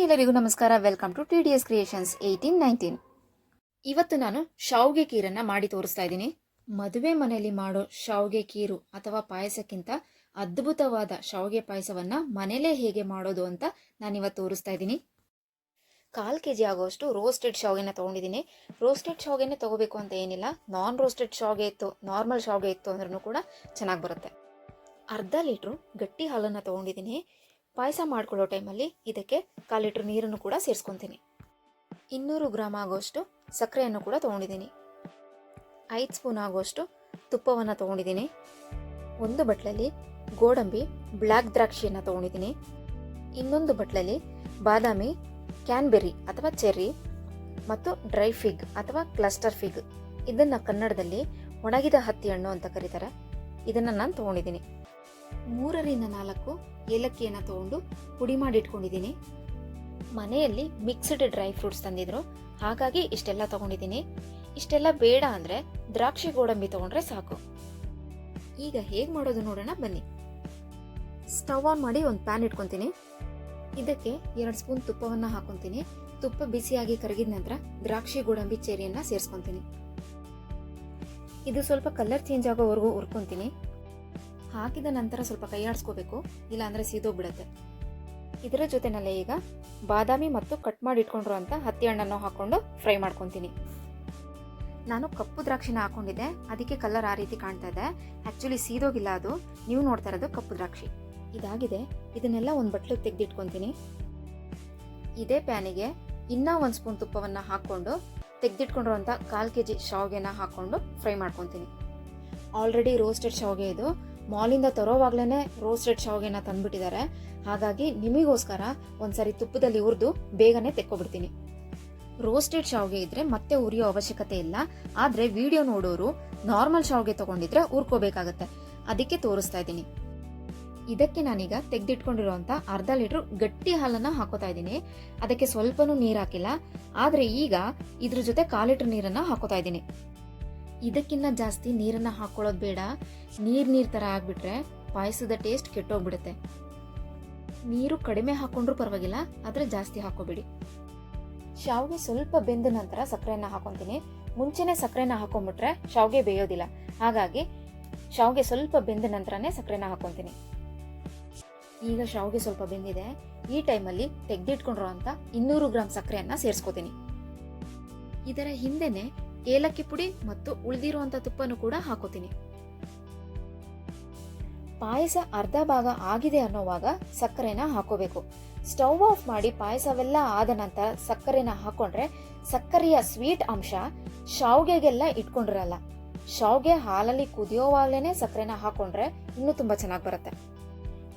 ಎಲ್ಲರಿಗೂ ನಮಸ್ಕಾರ. Welcome to TDS creations 1819. ಇವತ್ತು ನಾನು ಶಾವಿಗೆ ಕೀರನ್ನು ಮಾಡಿ ತೋರಿಸ್ತಾ ಇದ್ದೀನಿ. ಮದುವೆ ಮನೆಯಲ್ಲಿ ಮಾಡೋ ಶಾವಿಗೆ ಕೀರು ಅಥವಾ ಪಾಯಸಕ್ಕಿಂತ ಅದ್ಭುತವಾದ ಶಾವಿಗೆ ಪಾಯಸವನ್ನು ಮನೇಲೇ ಹೇಗೆ ಮಾಡೋದು ಅಂತ ನಾನಿವತ್ತು ತೋರಿಸ್ತಾ ಇದ್ದೀನಿ. 1/4 kg ಆಗೋಷ್ಟು ರೋಸ್ಟೆಡ್ ಶಾವಿಗೆನ ತೊಗೊಂಡಿದ್ದೀನಿ. ರೋಸ್ಟೆಡ್ ಶಾವಿಗೆನೇ ತೊಗೋಬೇಕು ಅಂತ ಏನಿಲ್ಲ, ನಾನ್ ರೋಸ್ಟೆಡ್ ಶಾವಿಗೆ ಇತ್ತು, ನಾರ್ಮಲ್ ಶಾವಿಗೆ ಇತ್ತು ಅಂದ್ರೂ ಕೂಡ ಚೆನ್ನಾಗಿ ಬರುತ್ತೆ. 1/2 ಲೀಟ್ರು ಗಟ್ಟಿ ಹಾಲನ್ನು ತೊಗೊಂಡಿದ್ದೀನಿ. ಪಾಯಸ ಮಾಡ್ಕೊಳ್ಳೋ ಟೈಮಲ್ಲಿ ಇದಕ್ಕೆ 1/4 ಲೀಟ್ರ್ ನೀರನ್ನು ಕೂಡ ಸೇರಿಸ್ಕೊತೀನಿ. 200 ಗ್ರಾಮ್ ಆಗೋಷ್ಟು ಸಕ್ಕರೆಯನ್ನು ಕೂಡ ತೊಗೊಂಡಿದ್ದೀನಿ. 5 ಸ್ಪೂನ್ ಆಗೋಷ್ಟು ತುಪ್ಪವನ್ನು ತೊಗೊಂಡಿದ್ದೀನಿ. 1 ಬಟ್ಲಲ್ಲಿ ಗೋಡಂಬಿ ಬ್ಲ್ಯಾಕ್ ದ್ರಾಕ್ಷಿಯನ್ನು ತೊಗೊಂಡಿದ್ದೀನಿ. ಇನ್ನೊಂದು ಬಟ್ಲಲ್ಲಿ ಬಾದಾಮಿ, ಕ್ಯಾನ್ಬೆರಿ ಅಥವಾ ಚೆರ್ರಿ ಮತ್ತು ಡ್ರೈ ಫಿಗ್ ಅಥವಾ ಕ್ಲಸ್ಟರ್ ಫಿಗ್, ಇದನ್ನು ಕನ್ನಡದಲ್ಲಿ ಒಣಗಿದ ಹತ್ತಿ ಹಣ್ಣು ಅಂತ ಕರೀತಾರೆ, ಇದನ್ನು ನಾನು ತೊಗೊಂಡಿದ್ದೀನಿ. 3ರಿಂದ 4 ಏಲಕ್ಕಿಯನ್ನು ತೊಗೊಂಡು ಪುಡಿ ಮಾಡಿ ಇಟ್ಕೊಂಡಿದ್ದೀನಿ. ಮನೆಯಲ್ಲಿ ಮಿಕ್ಸ್ಡ್ ಡ್ರೈ ಫ್ರೂಟ್ಸ್ ತಂದಿದ್ರು, ಹಾಗಾಗಿ ಇಷ್ಟೆಲ್ಲ ತೊಗೊಂಡಿದ್ದೀನಿ. ಇಷ್ಟೆಲ್ಲ ಬೇಡ ಅಂದರೆ ದ್ರಾಕ್ಷಿ ಗೋಡಂಬಿ ತೊಗೊಂಡ್ರೆ ಸಾಕು. ಈಗ ಹೇಗೆ ಮಾಡೋದು ನೋಡೋಣ ಬನ್ನಿ. ಸ್ಟವ್ ಆನ್ ಮಾಡಿ ಒಂದು ಪ್ಯಾನ್ ಇಟ್ಕೊತೀನಿ. ಇದಕ್ಕೆ 2 ಸ್ಪೂನ್ ತುಪ್ಪವನ್ನು ಹಾಕೊತೀನಿ. ತುಪ್ಪ ಬಿಸಿಯಾಗಿ ಕರಗಿದ ನಂತರ ದ್ರಾಕ್ಷಿ ಗೋಡಂಬಿ ಚೆರಿಯನ್ನು ಸೇರಿಸ್ಕೊತೀನಿ. ಇದು ಸ್ವಲ್ಪ ಕಲರ್ ಚೇಂಜ್ ಆಗೋವರೆಗೂ ಹುರ್ಕೊತೀನಿ. ಹಾಕಿದ ನಂತರ ಸ್ವಲ್ಪ ಕೈ ಆಡಿಸ್ಕೋಬೇಕು, ಇಲ್ಲಾಂದರೆ ಸೀದೋಗ್ಬಿಡುತ್ತೆ. ಇದರ ಜೊತೆನಲ್ಲೇ ಈಗ ಬಾದಾಮಿ ಮತ್ತು ಕಟ್ ಮಾಡಿ ಇಟ್ಕೊಂಡಿರುವಂಥ ಹತ್ತಿ ಹಣ್ಣನ್ನು ಹಾಕ್ಕೊಂಡು ಫ್ರೈ ಮಾಡ್ಕೊತೀನಿ. ನಾನು ಕಪ್ಪು ದ್ರಾಕ್ಷಿನ ಹಾಕೊಂಡಿದ್ದೆ, ಅದಕ್ಕೆ ಕಲರ್ ಆ ರೀತಿ ಕಾಣ್ತಾ ಇದೆ. ಆ್ಯಕ್ಚುಲಿ ಸೀದೋಗಿಲ್ಲ ಅದು, ನೀವು ನೋಡ್ತಾ ಇರೋದು ಕಪ್ಪು ದ್ರಾಕ್ಷಿ. ಇದಾಗಿದೆ, ಇದನ್ನೆಲ್ಲ ಒಂದು ಬಟ್ಲಿಗೆ ತೆಗೆದಿಟ್ಕೊತೀನಿ. ಇದೇ ಪ್ಯಾನಿಗೆ ಇನ್ನೂ 1 ಸ್ಪೂನ್ ತುಪ್ಪವನ್ನು ಹಾಕ್ಕೊಂಡು ತೆಗೆದಿಟ್ಕೊಂಡಿರುವಂಥ 1/4 kg ಶಾವಿಗೆನ ಹಾಕ್ಕೊಂಡು ಫ್ರೈ ಮಾಡ್ಕೊತೀನಿ. ಆಲ್ರೆಡಿ ರೋಸ್ಟೆಡ್ ಶಾವಿಗೆ ಇದು, ಮಾಲಿಂದ ತರೋವಾಗ್ಲೇ ರೋಸ್ಟೆಡ್ ಶಾವಿಗೆನ ತಂದುಬಿಟ್ಟಿದ್ದಾರೆ, ಹಾಗಾಗಿ ನಿಮಗೋಸ್ಕರ ಒಂದ್ಸರಿ ತುಪ್ಪದಲ್ಲಿ ಹುರಿದು ಬೇಗನೆ ತೆಕ್ಕೊಬಿಡ್ತೀನಿ. ರೋಸ್ಟೆಡ್ ಶಾವಿಗೆ ಇದ್ರೆ ಮತ್ತೆ ಹುರಿಯೋ ಅವಶ್ಯಕತೆ ಇಲ್ಲ, ಆದರೆ ವಿಡಿಯೋ ನೋಡೋರು ನಾರ್ಮಲ್ ಶಾವಿಗೆ ತಗೊಂಡಿದ್ರೆ ಹುರ್ಕೋಬೇಕಾಗತ್ತೆ, ಅದಕ್ಕೆ ತೋರಿಸ್ತಾ ಇದ್ದೀನಿ. ಇದಕ್ಕೆ ನಾನೀಗ ತೆಗೆದಿಟ್ಕೊಂಡಿರುವಂಥ 1/2 ಲೀಟ್ರ್ ಗಟ್ಟಿ ಹಾಲನ್ನು ಹಾಕೋತಾ ಇದ್ದೀನಿ. ಅದಕ್ಕೆ ಸ್ವಲ್ಪನೂ ನೀರು ಹಾಕಿಲ್ಲ, ಆದರೆ ಈಗ ಇದ್ರ ಜೊತೆ 1/4 ಲೀಟ್ರ್ ನೀರನ್ನು ಹಾಕೋತಾ ಇದ್ದೀನಿ. ಇದಕ್ಕಿಂತ ಜಾಸ್ತಿ ನೀರನ್ನು ಹಾಕೊಳ್ಳೋದು ಬೇಡ, ನೀರು ಥರ ಆಗಿಬಿಟ್ರೆ ಪಾಯಸದ ಟೇಸ್ಟ್ ಕೆಟ್ಟೋಗ್ಬಿಡುತ್ತೆ. ನೀರು ಕಡಿಮೆ ಹಾಕೊಂಡ್ರೂ ಪರವಾಗಿಲ್ಲ, ಆದರೆ ಜಾಸ್ತಿ ಹಾಕೋಬೇಡಿ. ಶಾವಿಗೆ ಸ್ವಲ್ಪ ಬೆಂದ ನಂತರ ಸಕ್ಕರೆಯನ್ನು ಹಾಕೊತೀನಿ. ಮುಂಚೆನೇ ಸಕ್ಕರೆನ ಹಾಕೊಂಡ್ಬಿಟ್ರೆ ಶಾವಿಗೆ ಬೇಯೋದಿಲ್ಲ, ಹಾಗಾಗಿ ಶಾವಿಗೆ ಸ್ವಲ್ಪ ಬೆಂದ ನಂತರನೇ ಸಕ್ಕರೆನ ಹಾಕೊತೀನಿ. ಈಗ ಶಾವಿಗೆ ಸ್ವಲ್ಪ ಬೆಂದಿದೆ. ಈ ಟೈಮಲ್ಲಿ ತೆಗೆದಿಟ್ಕೊಂಡಿರೋಂಥ 200 ಗ್ರಾಮ್ ಸಕ್ಕರೆಯನ್ನು ಸೇರಿಸ್ಕೋತೀನಿ. ಇದರ ಹಿಂದೆನೆ ಏಲಕ್ಕಿ ಪುಡಿ ಮತ್ತು ಉಳಿದಿರುವಂಥ ತುಪ್ಪನೂ ಕೂಡ ಹಾಕೋತೀನಿ. ಪಾಯಸ ಅರ್ಧ ಭಾಗ ಆಗಿದೆ ಅನ್ನೋವಾಗ ಸಕ್ಕರೆನ ಹಾಕೋಬೇಕು. ಸ್ಟವ್ ಆಫ್ ಮಾಡಿ ಪಾಯಸವೆಲ್ಲ ಆದ ನಂತರ ಸಕ್ಕರೆನ ಹಾಕೊಂಡ್ರೆ ಸಕ್ಕರೆಯ ಸ್ವೀಟ್ ಅಂಶ ಶಾವಿಗೆಗೆಲ್ಲ ಇಟ್ಕೊಂಡಿರಲ್ಲ. ಶಾವಿಗೆ ಹಾಲಲ್ಲಿ ಕುದಿಯೋವಾಗ್ಲೇನೆ ಸಕ್ಕರೆನ ಹಾಕೊಂಡ್ರೆ ಇನ್ನೂ ತುಂಬ ಚೆನ್ನಾಗಿ ಬರುತ್ತೆ.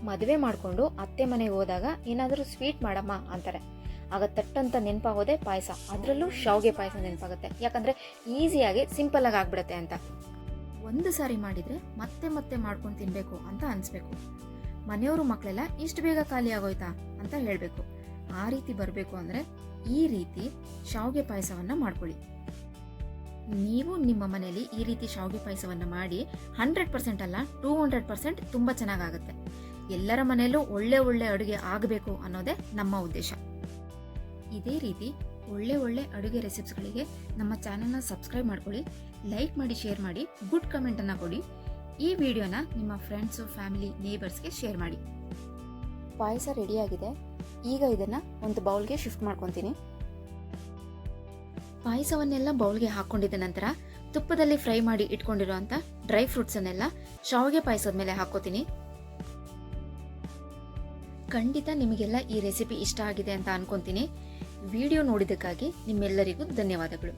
ಮದುವೆ ಮಾಡಿಕೊಂಡು ಅತ್ತೆ ಮನೆಗೆ ಹೋದಾಗ ಏನಾದರೂ ಸ್ವೀಟ್ ಮಾಡಮ್ಮ ಅಂತಾರೆ, ಆಗ ತಟ್ಟಂತ ನೆನಪಾಗೋದೆ ಪಾಯಸ, ಅದರಲ್ಲೂ ಶಾವಿಗೆ ಪಾಯಸ ನೆನಪಾಗುತ್ತೆ. ಯಾಕಂದರೆ ಈಸಿಯಾಗಿ ಸಿಂಪಲ್ಲಾಗಿ ಆಗ್ಬಿಡುತ್ತೆ ಅಂತ. ಒಂದು ಸಾರಿ ಮಾಡಿದರೆ ಮತ್ತೆ ಮತ್ತೆ ಮಾಡ್ಕೊಂಡು ತಿನ್ನಬೇಕು ಅಂತ ಅನಿಸ್ಬೇಕು. ಮನೆಯವರು ಮಕ್ಕಳೆಲ್ಲ ಇಷ್ಟು ಬೇಗ ಖಾಲಿ ಆಗೋಯ್ತಾ ಅಂತ ಹೇಳಬೇಕು. ಆ ರೀತಿ ಬರಬೇಕು ಅಂದರೆ ಈ ರೀತಿ ಶಾವಿಗೆ ಪಾಯಸವನ್ನು ಮಾಡ್ಕೊಳ್ಳಿ. ನೀವು ನಿಮ್ಮ ಮನೆಯಲ್ಲಿ ಈ ರೀತಿ ಶಾವಿಗೆ ಪಾಯಸವನ್ನು ಮಾಡಿ 100% ಅಲ್ಲ 200% ತುಂಬ ಚೆನ್ನಾಗಾಗುತ್ತೆ. ಎಲ್ಲರ ಮನೆಯಲ್ಲೂ ಒಳ್ಳೆ ಅಡುಗೆ ಆಗಬೇಕು ಅನ್ನೋದೇ ನಮ್ಮ ಉದ್ದೇಶ. ಇದೇ ರೀತಿ ಒಳ್ಳೆ ಅಡುಗೆ ರೆಸಿಪ್ಸ್ಗಳಿಗೆ ನಮ್ಮ ಚಾನಲ್ನ ಸಬ್ಸ್ಕ್ರೈಬ್ ಮಾಡ್ಕೊಳ್ಳಿ, ಲೈಕ್ ಮಾಡಿ, ಶೇರ್ ಮಾಡಿ, ಗುಡ್ ಕಮೆಂಟನ್ನು ಕೊಡಿ. ಈ ವಿಡಿಯೋನ ನಿಮ್ಮ ಫ್ರೆಂಡ್ಸು, ಫ್ಯಾಮಿಲಿ, ನೇಬರ್ಸ್ಗೆ ಶೇರ್ ಮಾಡಿ. ಪಾಯಸ ರೆಡಿಯಾಗಿದೆ. ಈಗ ಇದನ್ನು ಒಂದು ಬೌಲ್ಗೆ ಶಿಫ್ಟ್ ಮಾಡ್ಕೊತೀನಿ. ಪಾಯಸವನ್ನೆಲ್ಲ ಬೌಲ್ಗೆ ಹಾಕ್ಕೊಂಡಿದ್ದ ನಂತರ ತುಪ್ಪದಲ್ಲಿ ಫ್ರೈ ಮಾಡಿ ಇಟ್ಕೊಂಡಿರೋಂಥ ಡ್ರೈ ಫ್ರೂಟ್ಸನ್ನೆಲ್ಲ ಶಾವಿಗೆ ಪಾಯಸದ ಮೇಲೆ ಹಾಕೋತೀನಿ. ಖಂಡಿತ ನಿಮಗೆಲ್ಲ ಈ ರೆಸಿಪಿ ಇಷ್ಟ ಆಗಿದೆ ಅಂತ ಅನ್ಕೊಂತೀನಿ. ವಿಡಿಯೋ ನೋಡಿದ್ದಕ್ಕಾಗಿ ನಿಮ್ಮೆಲ್ಲರಿಗೂ ಧನ್ಯವಾದಗಳು.